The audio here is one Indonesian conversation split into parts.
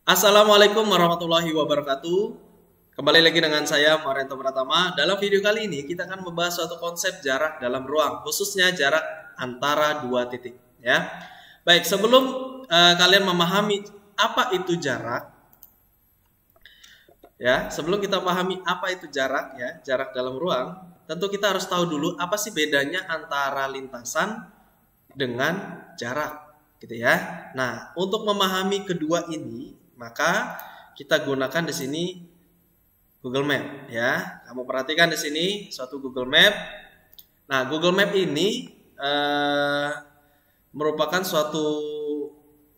Assalamualaikum warahmatullahi wabarakatuh. Kembali lagi dengan saya Marento Pratama. Dalam video kali ini kita akan membahas suatu konsep jarak dalam ruang, khususnya jarak antara dua titik. Ya, baik. Sebelum kalian memahami apa itu jarak, sebelum kita pahami apa itu jarak, jarak dalam ruang, tentu kita harus tahu dulu apa sih bedanya antara lintasan dengan jarak, gitu ya. Nah, untuk memahami kedua ini, maka kita gunakan di sini Google Map, ya. Kamu perhatikan di sini suatu Google Map. Nah, Google Map ini merupakan suatu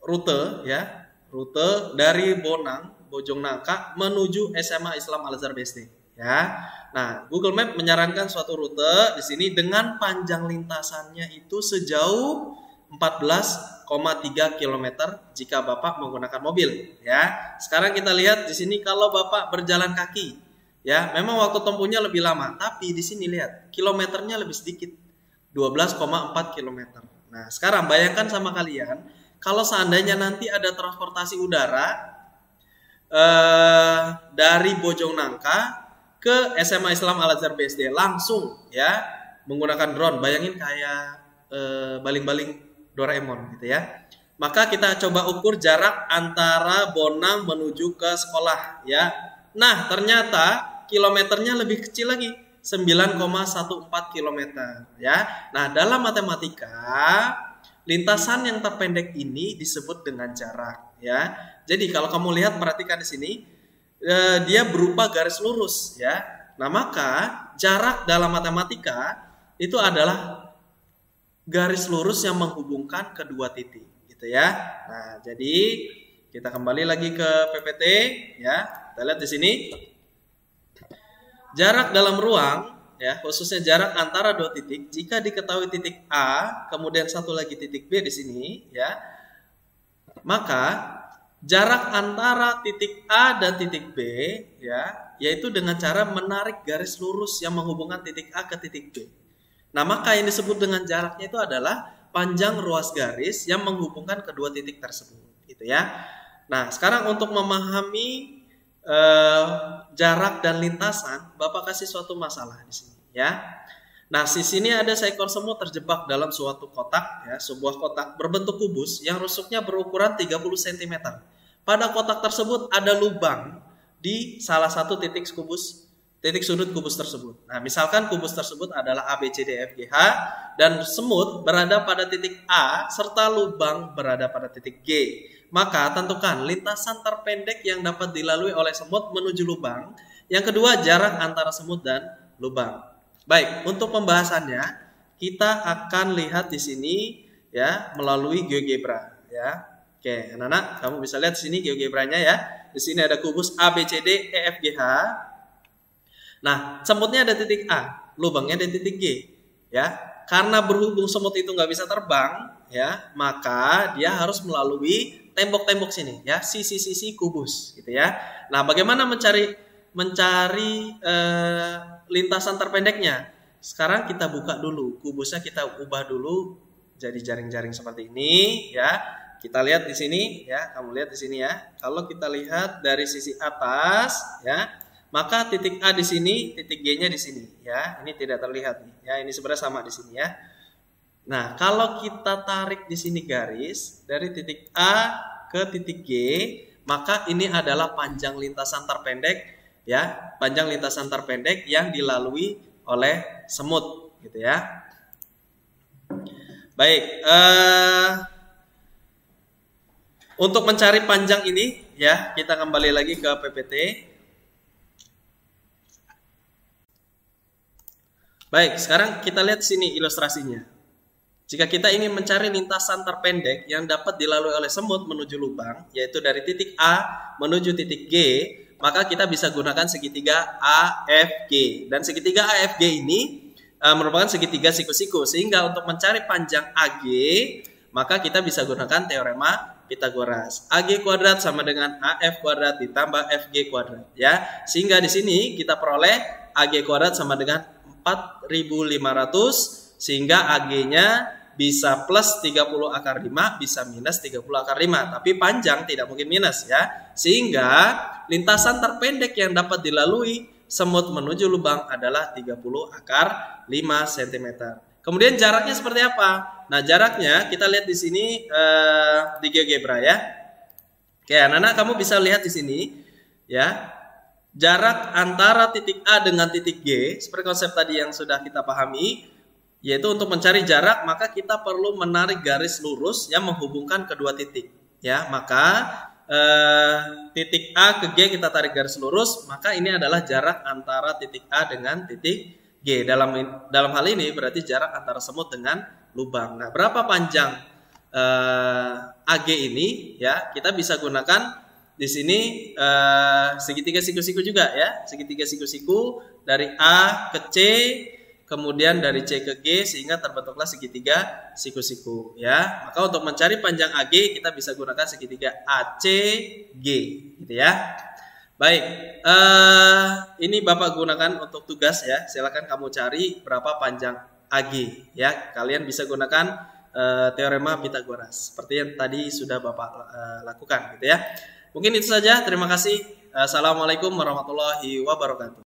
rute, ya, rute dari Bonang, Bojongnangka menuju SMA Islam Al Azhar BSD, ya. Nah, Google Map menyarankan suatu rute di sini dengan panjang lintasannya itu sejauh 14,3 km jika Bapak menggunakan mobil, ya. Sekarang kita lihat di sini kalau Bapak berjalan kaki, ya, memang waktu tempuhnya lebih lama, tapi di sini lihat kilometernya lebih sedikit, 12,4 km. Nah, sekarang bayangkan sama kalian kalau seandainya nanti ada transportasi udara dari Bojongnangka ke SMA Islam Al Azhar BSD langsung, ya, menggunakan drone. Bayangin kayak baling-baling Doraemon, gitu ya. Maka kita coba ukur jarak antara Bonang menuju ke sekolah, ya. Nah, ternyata kilometernya lebih kecil lagi, 9,14 km, ya. Nah, dalam matematika lintasan yang terpendek ini disebut dengan jarak, ya. Jadi kalau kamu lihat, perhatikan di sini, dia berupa garis lurus, ya. Nah, maka jarak dalam matematika itu adalah garis lurus yang menghubungkan kedua titik, gitu ya. Nah, jadi kita kembali lagi ke PPT, ya. Kita lihat di sini jarak dalam ruang, ya, khususnya jarak antara dua titik. Jika diketahui titik A, kemudian satu lagi titik B di sini, ya, maka jarak antara titik A dan titik B, ya, yaitu dengan cara menarik garis lurus yang menghubungkan titik A ke titik B. Nah, maka yang disebut dengan jaraknya itu adalah panjang ruas garis yang menghubungkan kedua titik tersebut, gitu ya. Nah, sekarang untuk memahami jarak dan lintasan, Bapak kasih suatu masalah di sini, ya. Nah, di sini ada seekor semut terjebak dalam suatu kotak, ya, sebuah kotak berbentuk kubus yang rusuknya berukuran 30 cm. Pada kotak tersebut ada lubang di salah satu titik sudut kubus tersebut. Nah, misalkan kubus tersebut adalah A, B, C, D, F, G, H, dan semut berada pada titik A serta lubang berada pada titik G. Maka tentukan lintasan terpendek yang dapat dilalui oleh semut menuju lubang. Yang kedua, jarak antara semut dan lubang. Baik, untuk pembahasannya kita akan lihat di sini, ya, melalui GeoGebra, ya. Oke, anak-anak, kamu bisa lihat di sini GeoGebranya, ya. Di sini ada kubus A, B, C, D, E, F, G, H. Nah, semutnya ada titik A, lubangnya ada titik G, ya. Karena berhubung semut itu nggak bisa terbang, ya, maka dia harus melalui tembok-tembok sini, ya, sisi-sisi kubus, gitu ya. Nah, bagaimana mencari lintasan terpendeknya? Sekarang kita buka dulu kubusnya, kita ubah dulu jadi jaring-jaring seperti ini, ya. Kita lihat di sini, ya, kamu lihat di sini, ya. Kalau kita lihat dari sisi atas, ya, maka titik A di sini, titik G-nya di sini, ya. Ini tidak terlihat nih, ya. Ini sebenarnya sama di sini, ya. Nah, kalau kita tarik di sini garis dari titik A ke titik G, maka ini adalah panjang lintasan terpendek, ya. Panjang lintasan terpendek yang dilalui oleh semut, gitu ya. Baik, untuk mencari panjang ini, ya, kita kembali lagi ke PPT. Baik, sekarang kita lihat sini ilustrasinya. Jika kita ingin mencari lintasan terpendek yang dapat dilalui oleh semut menuju lubang, yaitu dari titik A menuju titik G, maka kita bisa gunakan segitiga AFG. Dan segitiga AFG ini merupakan segitiga siku-siku. Sehingga untuk mencari panjang AG, maka kita bisa gunakan teorema Pitagoras. AG kuadrat sama dengan AF kuadrat ditambah FG kuadrat, ya. Sehingga di sini kita peroleh AG kuadrat sama dengan 4.500, sehingga AG-nya bisa plus 30 akar 5, bisa minus 30 akar 5. Tapi panjang tidak mungkin minus ya. Sehingga lintasan terpendek yang dapat dilalui semut menuju lubang adalah 30 akar 5 cm. Kemudian jaraknya seperti apa? Nah, jaraknya kita lihat di sini di GeoGebra ya. Oke, anak-anak kamu bisa lihat di sini ya. Jarak antara titik A dengan titik G, seperti konsep tadi yang sudah kita pahami, yaitu untuk mencari jarak maka kita perlu menarik garis lurus yang menghubungkan kedua titik. Ya, maka titik A ke G kita tarik garis lurus, maka ini adalah jarak antara titik A dengan titik G. Dalam hal ini berarti jarak antara semut dengan lubang. Nah, berapa panjang AG ini? Ya, kita bisa gunakan di sini segitiga siku-siku juga ya, segitiga siku-siku dari A ke C, kemudian dari C ke G sehingga terbentuklah segitiga siku-siku ya. Maka untuk mencari panjang AG kita bisa gunakan segitiga ACG gitu ya. Baik, ini Bapak gunakan untuk tugas ya. Silakan kamu cari berapa panjang AG ya. Kalian bisa gunakan teorema Pythagoras seperti yang tadi sudah Bapak lakukan gitu ya. Mungkin itu saja. Terima kasih. Assalamualaikum warahmatullahi wabarakatuh.